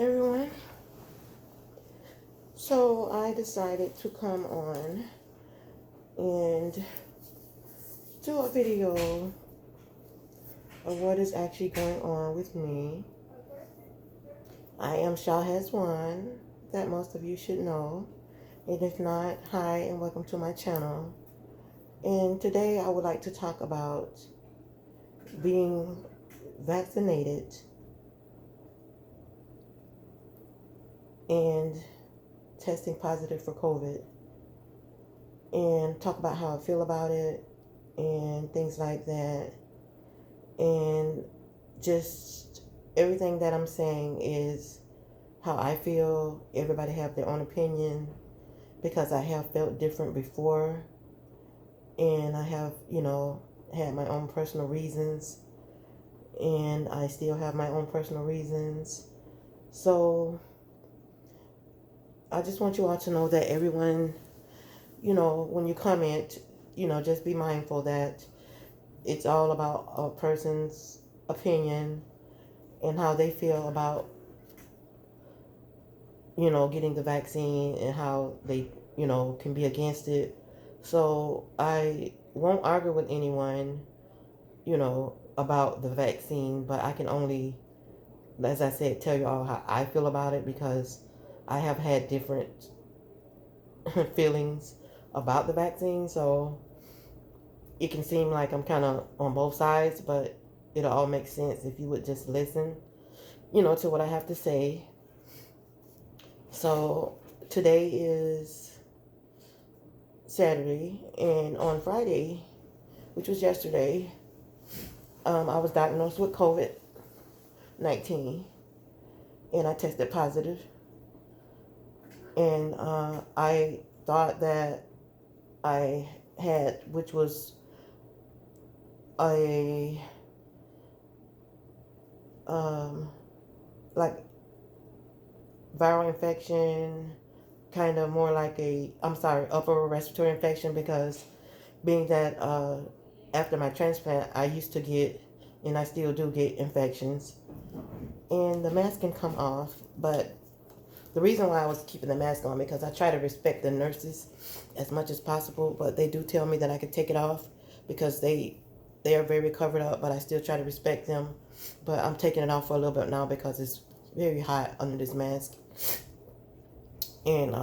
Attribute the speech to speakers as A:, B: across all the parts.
A: everyone. So I decided to come on and do a video of what is actually going on with me. I am Shaw Has One, that most of you should know. And if not, hi and welcome to my channel. And today I would like to talk about being vaccinated and testing positive for COVID, and talk about how I feel about it and things like that. And just everything that I'm saying is how I feel. Everybody have their own opinion because I have felt different before, and I have, had my own personal reasons, and I still have my own personal reasons. So I just want you all to know that everyone, when you comment, just be mindful that it's all about a person's opinion and how they feel about, getting the vaccine and how they, can be against it. So I won't argue with anyone, about the vaccine, but I can only, as I said, tell you all how I feel about it because I have had different feelings about the vaccine. So it can seem like I'm kind of on both sides, but it'll all make sense if you would just listen, to what I have to say. So today is Saturday, and on Friday, which was yesterday, I was diagnosed with COVID-19, and I tested positive. And I thought that I had, which was a like viral infection, kind of more like upper respiratory infection, because being that after my transplant, I used to get, and I still do get, infections. And the mask can come off, but the reason why I was keeping the mask on, because I try to respect the nurses as much as possible, but they do tell me that I could take it off because they are very covered up, but I still try to respect them. But I'm taking it off for a little bit now because it's very hot under this mask. And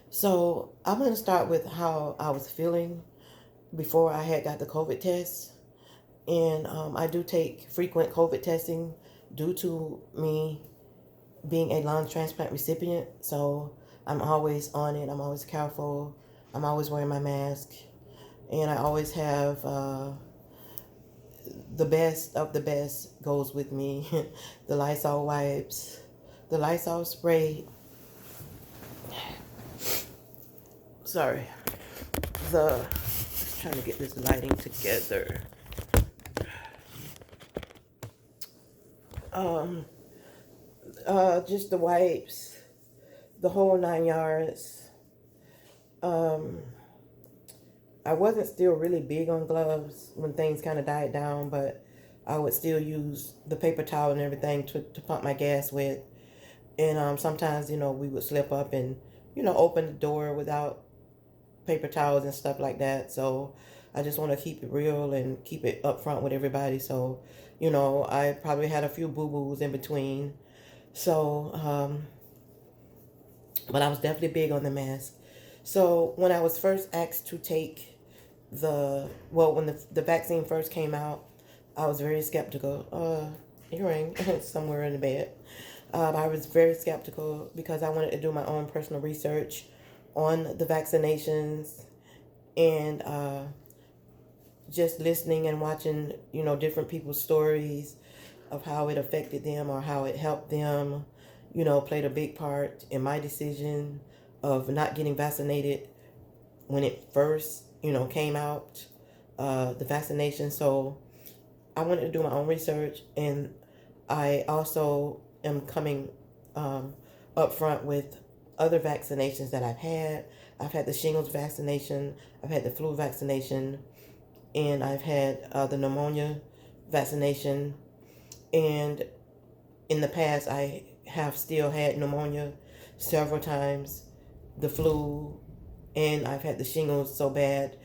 A: so I'm going to start with how I was feeling before I had got the COVID test. And I do take frequent COVID testing due to me being a lung transplant recipient. So I'm always on it. I'm always careful. I'm always wearing my mask. And I always have the best of the best goes with me. The Lysol wipes, the Lysol spray. Sorry. Just trying to get this lighting together. Just the wipes, the whole 9 yards. I wasn't still really big on gloves when things kind of died down, but I would still use the paper towel and everything to pump my gas with. And sometimes, we would slip up and, open the door without paper towels and stuff like that. So I just want to keep it real and keep it up front with everybody. So, I probably had a few boo-boos in between. So, but I was definitely big on the mask. So when I was first asked to take when the vaccine first came out, I was very skeptical. Earring somewhere in the bed. I was very skeptical because I wanted to do my own personal research on the vaccinations, and just listening and watching, different people's stories of how it affected them or how it helped them, played a big part in my decision of not getting vaccinated when it first, came out, the vaccination. So I wanted to do my own research, and I also am coming up front with other vaccinations that I've had. I've had the shingles vaccination, I've had the flu vaccination, and I've had the pneumonia vaccination. And in the past, I have still had pneumonia several times, the flu, and I've had the shingles so bad,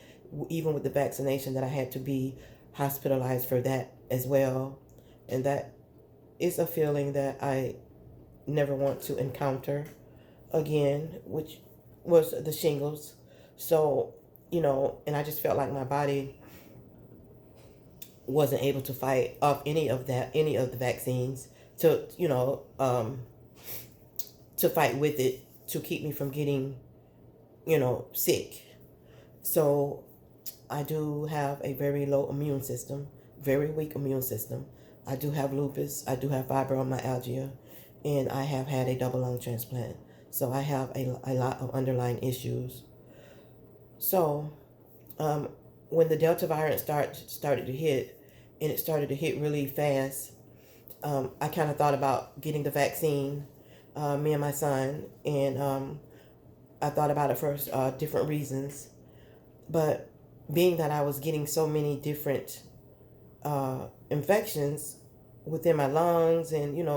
A: even with the vaccination, that I had to be hospitalized for that as well. And that is a feeling that I never want to encounter again, which was the shingles. So, and I just felt like my body wasn't able to fight off any of the vaccines to, to fight with it to keep me from getting, sick. So I do have a very low immune system, very weak immune system. I do have lupus, I do have fibromyalgia, and I have had a double lung transplant. So I have a lot of underlying issues. So um, when the Delta variant started to hit, and it started to hit really fast, I kind of thought about getting the vaccine, me and my son, and I thought about it for different reasons. But being that I was getting so many different infections within my lungs and,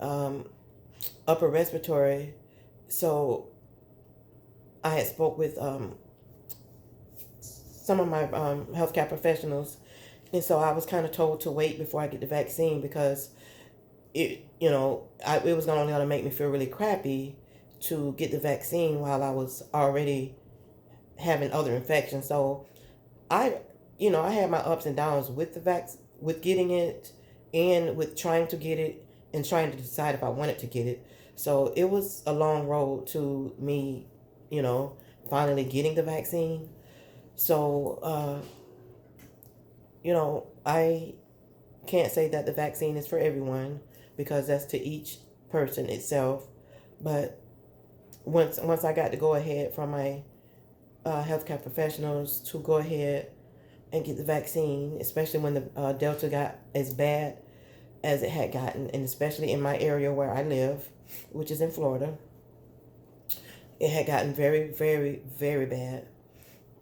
A: um, upper respiratory, so I had spoke with some of my healthcare professionals, and so I was kind of told to wait before I get the vaccine because it was only going to make me feel really crappy to get the vaccine while I was already having other infections. So I had my ups and downs with with getting it, and with trying to get it, and trying to decide if I wanted to get it. So it was a long road to me, you know, finally getting the vaccine. So, I can't say that the vaccine is for everyone because that's to each person itself. But once I got to go ahead from my healthcare professionals to go ahead and get the vaccine, especially when the Delta got as bad as it had gotten, and especially in my area where I live, which is in Florida, it had gotten very, very, very bad.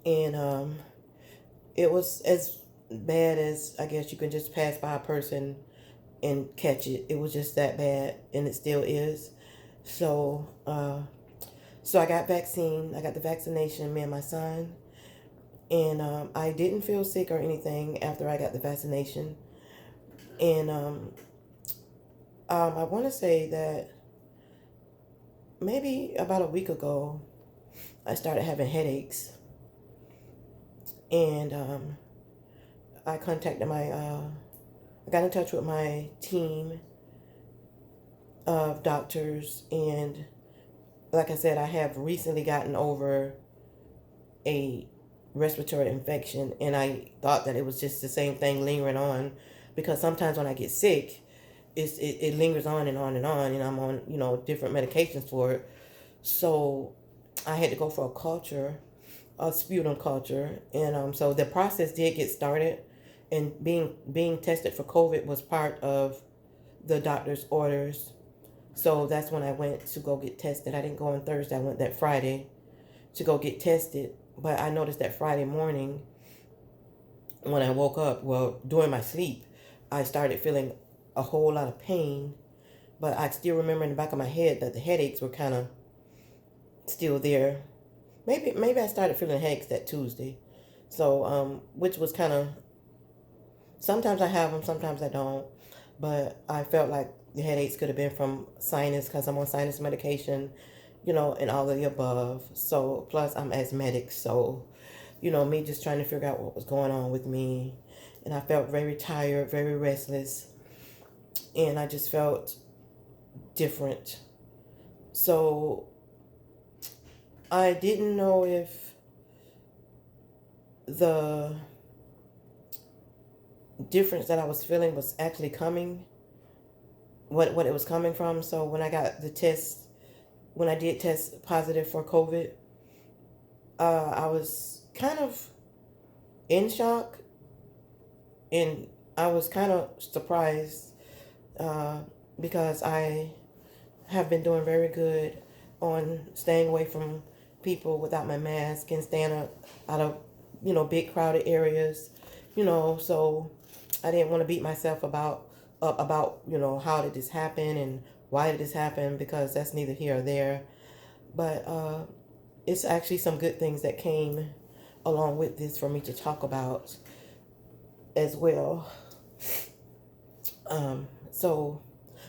A: And it was as bad as, I guess, you can just pass by a person and catch it. It was just that bad, and it still is. So, so I got vaccine. I got the vaccination, me and my son, and I didn't feel sick or anything after I got the vaccination. And I want to say that maybe about a week ago, I started having headaches, and I contacted I got in touch with my team of doctors, and like I said, I have recently gotten over a respiratory infection, and I thought that it was just the same thing lingering on, because sometimes when I get sick, it lingers on and on and on, and I'm on different medications for it. So I had to go for a sputum culture, and so the process did get started, and being tested for COVID was part of the doctor's orders. So that's when I went to go get tested. I didn't go on Thursday. I went that Friday to go get tested. But I noticed that Friday morning when I woke up, well, during my sleep, I started feeling a whole lot of pain. But I still remember in the back of my head that the headaches were kind of still there. Maybe I started feeling headaches that Tuesday. So, which was kind of, sometimes I have them, sometimes I don't. But I felt like the headaches could have been from sinus because I'm on sinus medication, and all of the above. So, plus I'm asthmatic. So, me just trying to figure out what was going on with me. And I felt very tired, very restless. And I just felt different. So, I didn't know if the difference that I was feeling was actually coming, what it was coming from. So when I got the test, when I did test positive for COVID, I was kind of in shock, and I was kind of surprised because I have been doing very good on staying away from people without my mask and staying out of big crowded areas, so I didn't want to beat myself about about, how did this happen and why did this happen, because that's neither here or there. But it's actually some good things that came along with this for me to talk about as well. So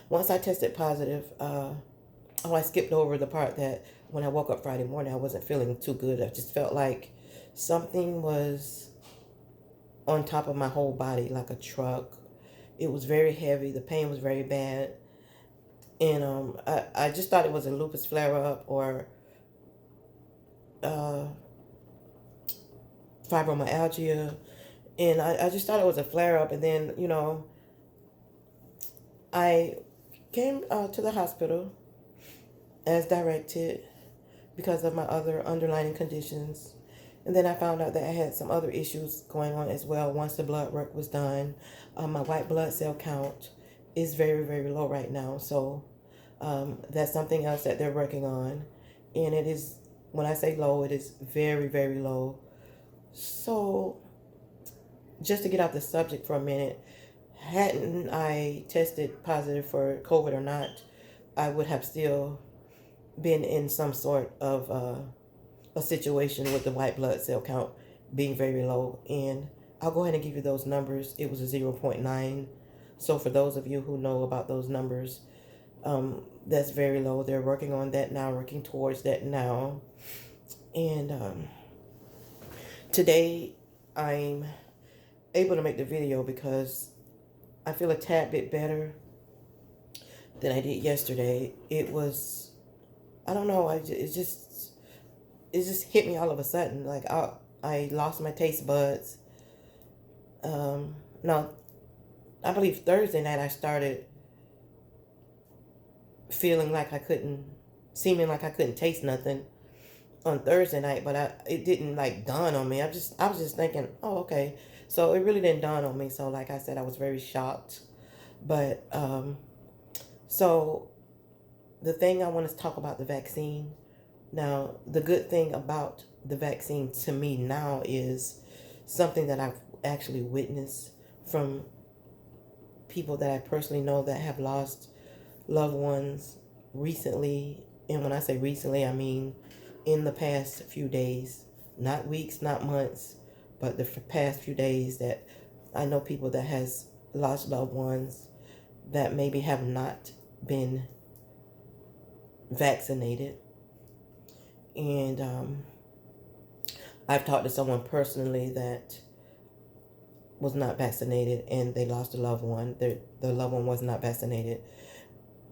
A: once I tested positive, I skipped over the part that when I woke up Friday morning, I wasn't feeling too good. I just felt like something was on top of my whole body, like a truck. It was very heavy. The pain was very bad. And I just thought it was a lupus flare-up or uh, fibromyalgia. And I just thought it was a flare-up. And then, I came to the hospital as directed because of my other underlying conditions. And then I found out that I had some other issues going on as well once the blood work was done. My white blood cell count is very, very low right now. So that's something else that they're working on. And it is, when I say low, it is very, very low. So just to get off the subject for a minute, hadn't I tested positive for COVID or not, I would have still been in some sort of a situation with the white blood cell count being very low. And I'll go ahead and give you those numbers. It was a 0.9. So for those of you who know about those numbers, that's very low. They're working on that now, working towards that now. And today I'm able to make the video because I feel a tad bit better than I did yesterday. It was, I don't know, it just hit me all of a sudden. Like I lost my taste buds. Now, I believe Thursday night I started seeming like I couldn't taste nothing on Thursday night, but it didn't like dawn on me. I was just thinking, oh, okay. So it really didn't dawn on me. So like I said, I was very shocked. But so the thing I want to talk about the vaccine. Now, the good thing about the vaccine to me now is something that I've actually witnessed from people that I personally know that have lost loved ones recently. And when I say recently, I mean in the past few days, not weeks, not months, but the past few days, that I know people that has lost loved ones that maybe have not been vaccinated. And I've talked to someone personally that was not vaccinated and they lost a loved one. The loved one was not vaccinated,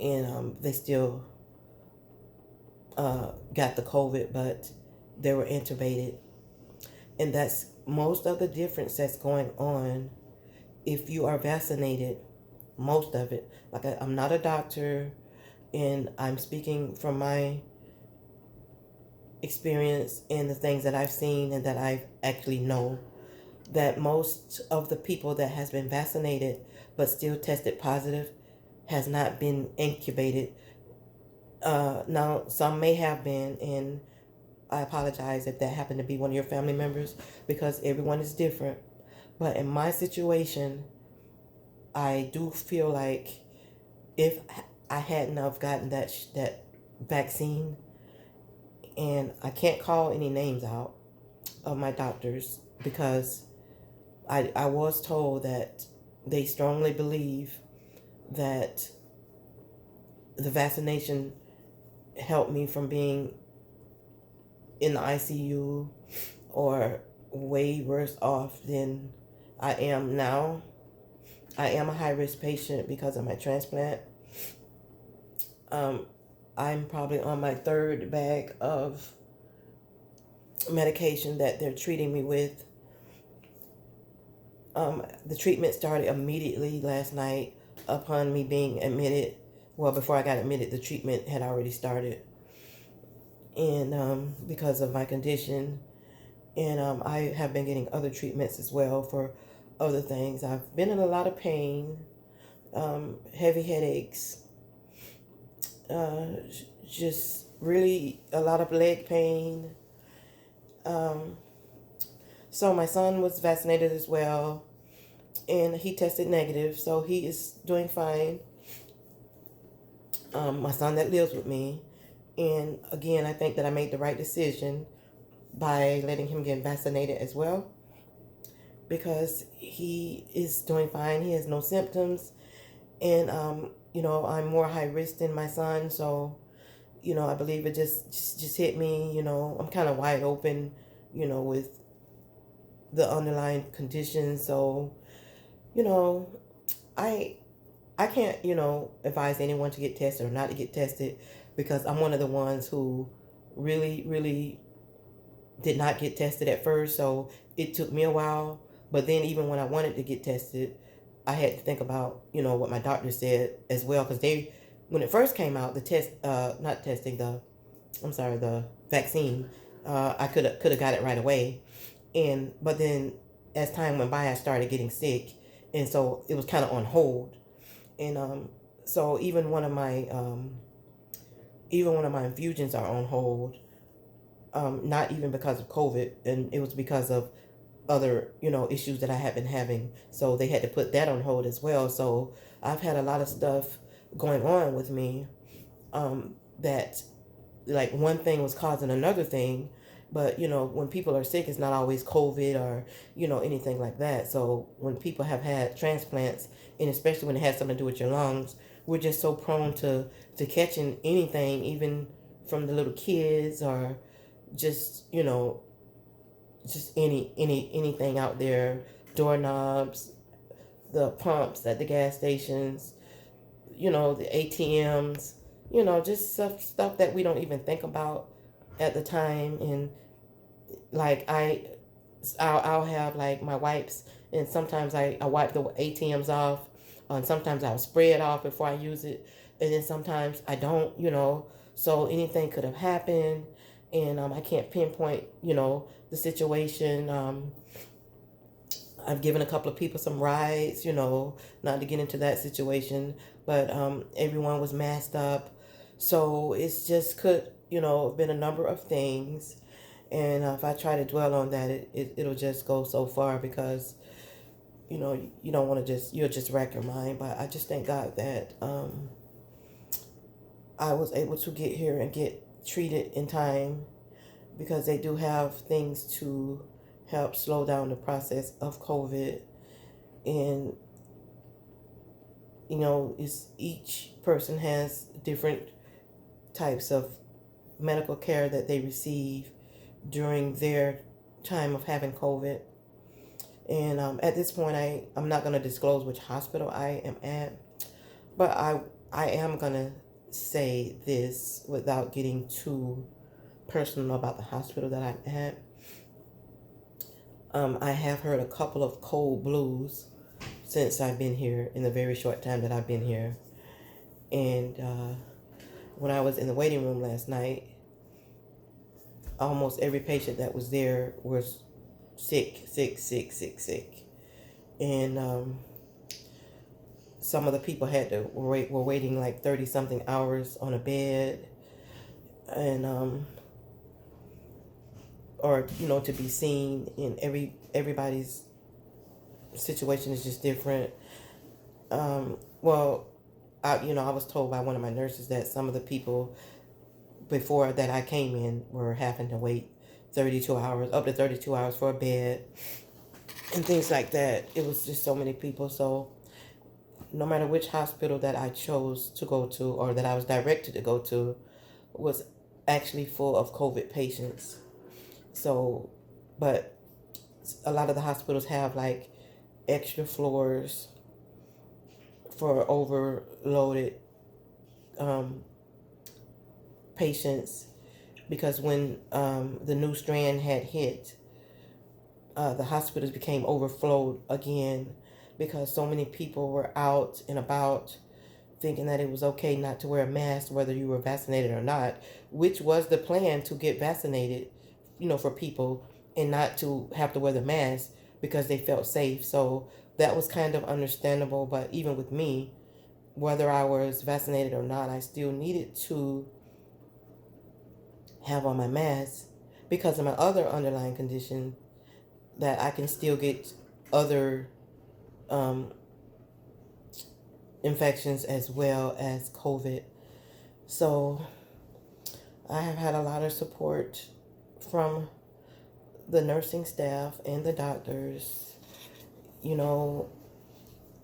A: and they still got the COVID, but they were intubated. And that's most of the difference that's going on if you are vaccinated. Most of it. Like I'm not a doctor, and I'm speaking from my experience and the things that I've seen and that I actually know, that most of the people that has been vaccinated but still tested positive has not been incubated. Now, some may have been, and I apologize if that happened to be one of your family members, because everyone is different. But in my situation, I do feel like if I hadn't have gotten that vaccine, and I can't call any names out of my doctors because I was told that they strongly believe that the vaccination helped me from being in the ICU or way worse off than I am now. I am a high-risk patient because of my transplant. I'm probably on my third bag of medication that they're treating me with. The treatment started immediately last night upon me being admitted. Well, before I got admitted, the treatment had already started. And because of my condition, and I have been getting other treatments as well for other things. I've been in a lot of pain, heavy headaches, just really a lot of leg pain. So my son was vaccinated as well. and he tested negative, so he is doing fine. My son that lives with me, and again, I think that I made the right decision by letting him get vaccinated as well, because he is doing fine. He has no symptoms, and I'm more high risk than my son, so I believe it just hit me. I'm kind of wide open, with the underlying conditions. So, you know, I I can't, advise anyone to get tested or not to get tested, because I'm one of the ones who really, really did not get tested at first. So it took me a while. But then even when I wanted to get tested, I had to think about, what my doctor said as well. Because when it first came out, the test, not testing, the vaccine, I could have got it right away. But then as time went by, I started getting sick. And so it was kind of on hold. And so even one of my infusions are on hold. Not even because of COVID, and it was because of other issues that I have been having. So they had to put that on hold as well. So I've had a lot of stuff going on with me, that, like, one thing was causing another thing. But when people are sick, it's not always COVID or anything like that. So when people have had transplants, and especially when it has something to do with your lungs, we're just so prone to catching anything, even from the little kids, or just just anything out there, doorknobs, the pumps at the gas stations, the ATMs, just stuff that we don't even think about at the time. And like I'll have like my wipes, and sometimes I wipe the ATMs off, and sometimes I'll spray it off before I use it, and then sometimes I don't, so anything could have happened. And I can't pinpoint, the situation. I've given a couple of people some rides, not to get into that situation, but everyone was masked up. So it's just could, been a number of things. And if I try to dwell on that, it'll just go so far, because, you don't want to you'll just rack your mind. But I just thank God that I was able to get here and get treated in time, because they do have things to help slow down the process of COVID. And it's each person has different types of medical care that they receive during their time of having COVID. And at this point, I'm not going to disclose which hospital I am at, but I am going to say this without getting too personal about the hospital that I'm at. I have heard a couple of cold blues since I've been here, in the very short time that I've been here. And when I was in the waiting room last night, almost every patient that was there was sick. And some of the people were waiting like 30 something hours on a bed, and or to be seen. And everybody's situation is just different. Well, I was told by one of my nurses that some of the people before that I came in were having to wait 32 hours, up to 32 hours for a bed, and things like that. It was just so many people. So no matter which hospital that I chose to go to, or that I was directed to go to, was actually full of COVID patients. So, but a lot of the hospitals have like extra floors for overloaded patients, because when the new strand had hit, the hospitals became overflowed again, because so many people were out and about thinking that it was okay not to wear a mask whether you were vaccinated or not, which was the plan, to get vaccinated, for people, and not to have to wear the mask, because they felt safe. So that was kind of understandable. But even with me, whether I was vaccinated or not, I still needed to have on my mask, because of my other underlying condition, that I can still get other um, infections as well as COVID. So I have had a lot of support from the nursing staff and the doctors. You know,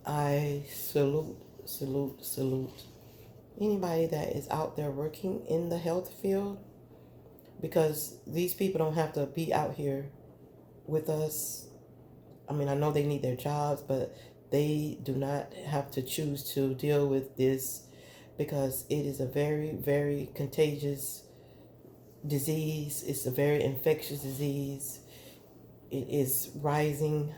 A: I salute anybody that is out there working in the health field, because these people don't have to be out here with us. I mean, I know they need their jobs, but they do not have to choose to deal with this, because it is a very, very contagious disease. It's a very infectious disease. It is rising.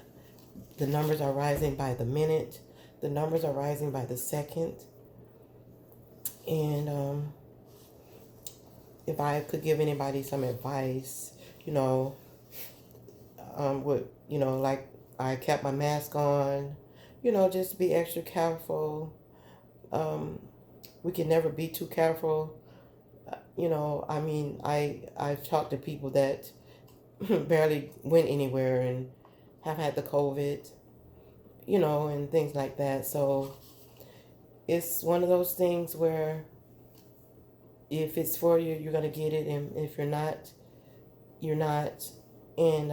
A: The numbers are rising by the minute. The numbers are rising by the second. And if I could give anybody some advice, you know, like I kept my mask on, just be extra careful. We can never be too careful. I mean, I've talked to people that barely went anywhere and have had the COVID, and things like that. So it's one of those things where if it's for you, you're going to get it. And if you're not, you're not. And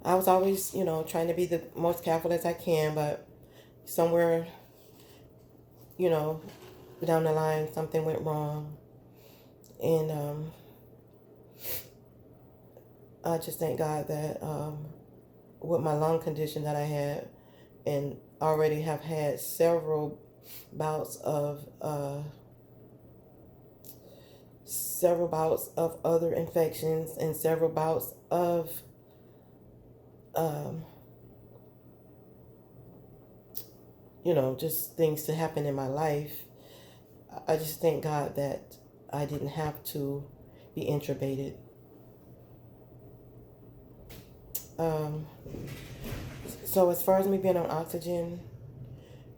A: I was always, trying to be the most careful as I can, but somewhere, down the line, something went wrong. And I just thank God that with my lung condition that I had, and already have had several bouts of other infections, and several bouts of just things to happen in my life. I just thank God that I didn't have to be intubated. So as far as me being on oxygen,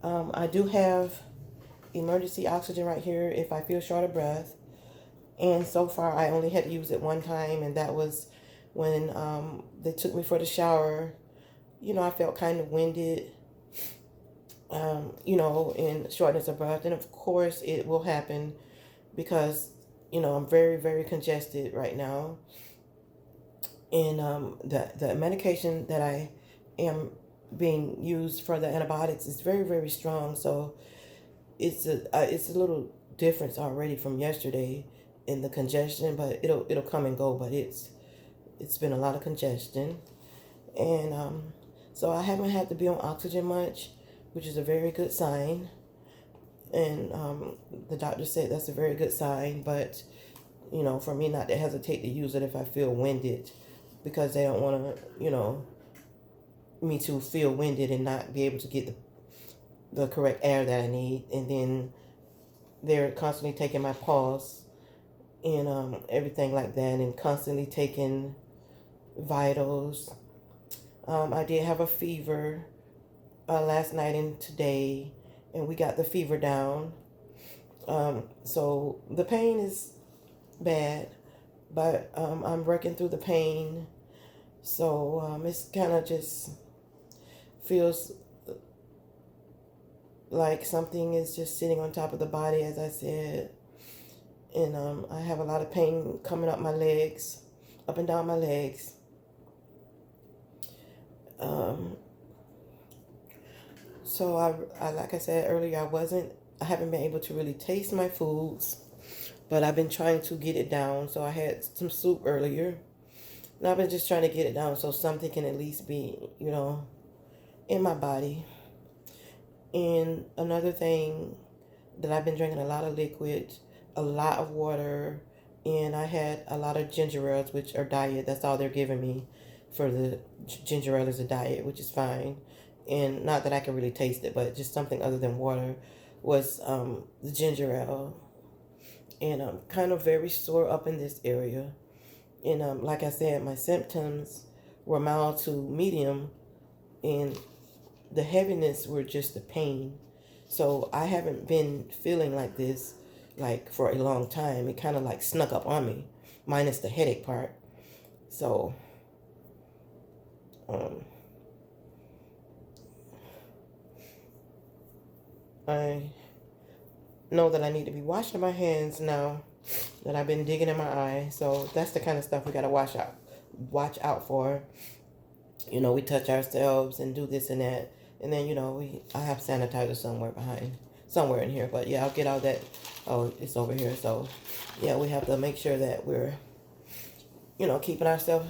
A: I do have emergency oxygen right here if I feel short of breath. And so far, I only had to use it one time, and that was when they took me for the shower. I felt kind of winded, and shortness of breath. And of course, it will happen because, I'm very, very congested right now. And the medication that I am being used for the antibiotics is very, very strong. So it's a little difference already from yesterday in the congestion, but it'll come and go. But it's been a lot of congestion, and so I haven't had to be on oxygen much, which is a very good sign. And the doctor said that's a very good sign. But for me not to hesitate to use it if I feel winded, because they don't want to me to feel winded and not be able to get the correct air that I need. And then they're constantly taking my pulse and everything like that, and constantly taking vitals. I did have a fever last night and today, and we got the fever down. So the pain is bad, but I'm working through the pain. So it's kind of just feels like something is just sitting on top of the body, as I said. And I have a lot of pain coming up my legs, up and down my legs. So I like I said earlier, I haven't been able to really taste my foods, but I've been trying to get it down. So I had some soup earlier, and I've been just trying to get it down so something can at least be, in my body. And another thing that I've been drinking a lot of liquid, a lot of water, and I had a lot of ginger ales, which are diet. That's all they're giving me for the ginger ale is a diet, which is fine. And not that I can really taste it, but just something other than water was the ginger ale. And I'm kind of very sore up in this area. And like I said, my symptoms were mild to medium, and the heaviness were just the pain. So I haven't been feeling like this like for a long time. It kind of like snuck up on me, minus the headache part. So I know that I need to be washing my hands now that I've been digging in my eye. So that's the kind of stuff we gotta watch out for. You know, we touch ourselves and do this and that, and then I have sanitizer somewhere in here. But yeah, I'll get all that. Oh, it's over here. So yeah, we have to make sure that we're keeping ourselves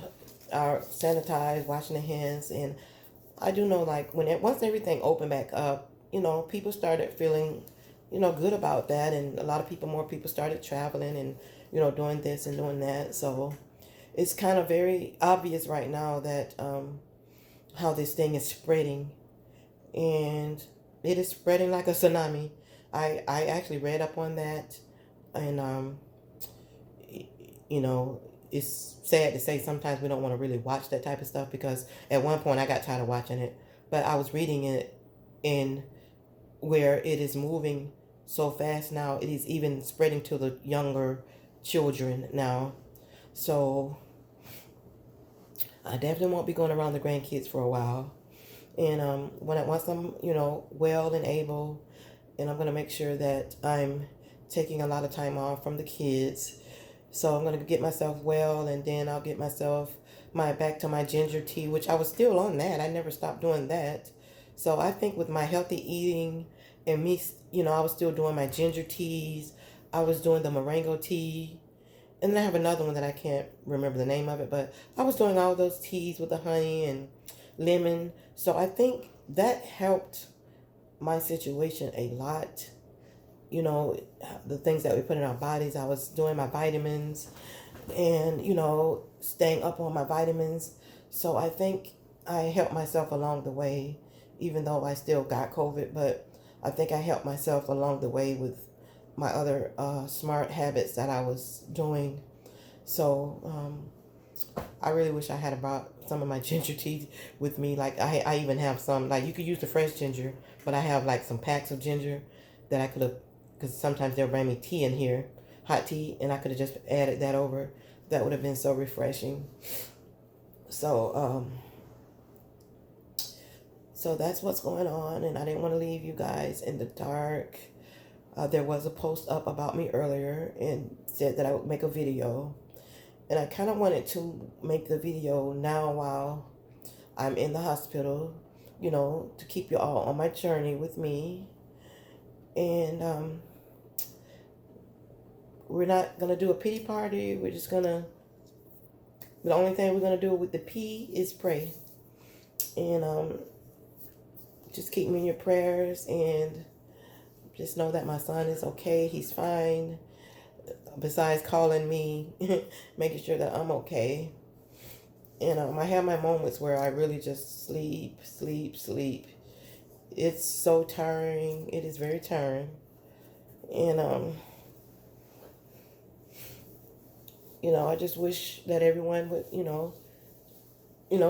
A: sanitized, washing the hands. And I do know, like, once everything opened back up, people started feeling good about that, and a lot of more people started traveling and doing this and doing that. So it's kind of very obvious right now that how this thing is spreading, and it is spreading like a tsunami. I actually read up on that, and you know, it's sad to say sometimes we don't want to really watch that type of stuff, because at one point I got tired of watching it, but I was reading it in where it is moving so fast now. It is even spreading to the younger children now. So I definitely won't be going around the grandkids for a while. And once I'm well and able, and I'm gonna make sure that I'm taking a lot of time off from the kids. So I'm gonna get myself well, and then I'll get myself back to my ginger tea, which I was still on that. I never stopped doing that. So I think with my healthy eating and me, I was still doing my ginger teas. I was doing the moringa tea. And then I have another one that I can't remember the name of it, but I was doing all those teas with the honey and lemon. So I think that helped my situation a lot. The things that we put in our bodies. I was doing my vitamins and, staying up on my vitamins. So I think I helped myself along the way, even though I still got COVID, but I think I helped myself along the way with my other smart habits that I was doing. So I really wish I had brought some of my ginger tea with me. Like I even have some, like, you could use the fresh ginger, but I have like some packs of ginger that I could have, because sometimes they'll bring me tea in here, hot tea, and I could have just added that over. That would have been so refreshing. So that's what's going on, and I didn't want to leave you guys in the dark. There was a post up about me earlier and said that I would make a video. And I kind of wanted to make the video now while I'm in the hospital, to keep you all on my journey with me. And we're not going to do a pity party. We're just going to, the only thing we're going to do with the P is pray. And just keep me in your prayers, and just know that my son is okay. He's fine. Besides calling me, making sure that I'm okay. And I have my moments where I really just sleep. It's so tiring. It is very tiring. And I just wish that everyone would,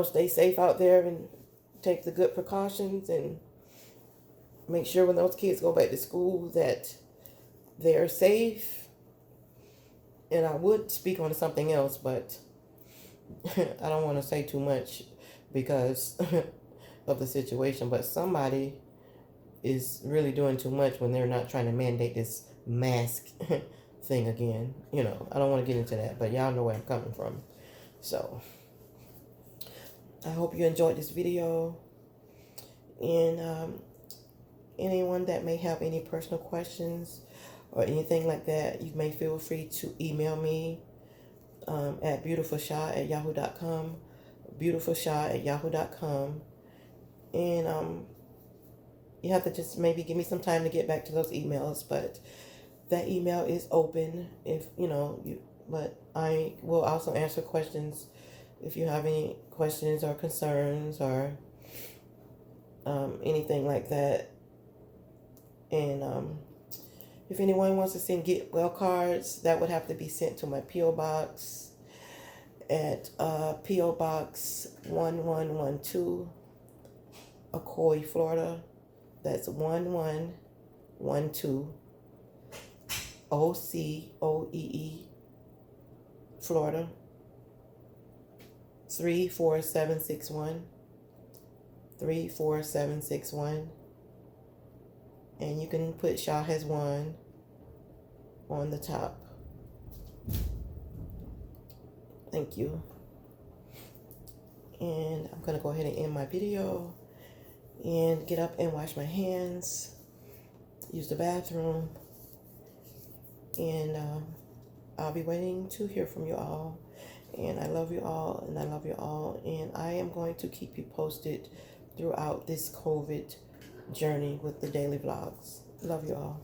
A: stay safe out there and take the good precautions, and make sure when those kids go back to school that they're safe. And I would speak on something else, but I don't want to say too much because of the situation. But somebody is really doing too much when they're not trying to mandate this mask thing again. I don't want to get into that, but y'all know where I'm coming from. So I hope you enjoyed this video. And anyone that may have any personal questions or anything like that, you may feel free to email me at beautifulshy@yahoo.com, beautifulshy@yahoo.com. And you have to just maybe give me some time to get back to those emails, but that email is open but I will also answer questions if you have any questions or concerns or anything like that. And if anyone wants to send get well cards, that would have to be sent to my P.O. Box at P.O. Box 1112, Ocoee, Florida. That's 1112, Ocoee, Florida. 34761. And you can put Shah has won on the top. Thank you. And I'm going to go ahead and end my video and get up and wash my hands, use the bathroom, and I'll be waiting to hear from you all. And I love you all, and I love you all, and I am going to keep you posted throughout this COVID journey with the daily vlogs. Love you all.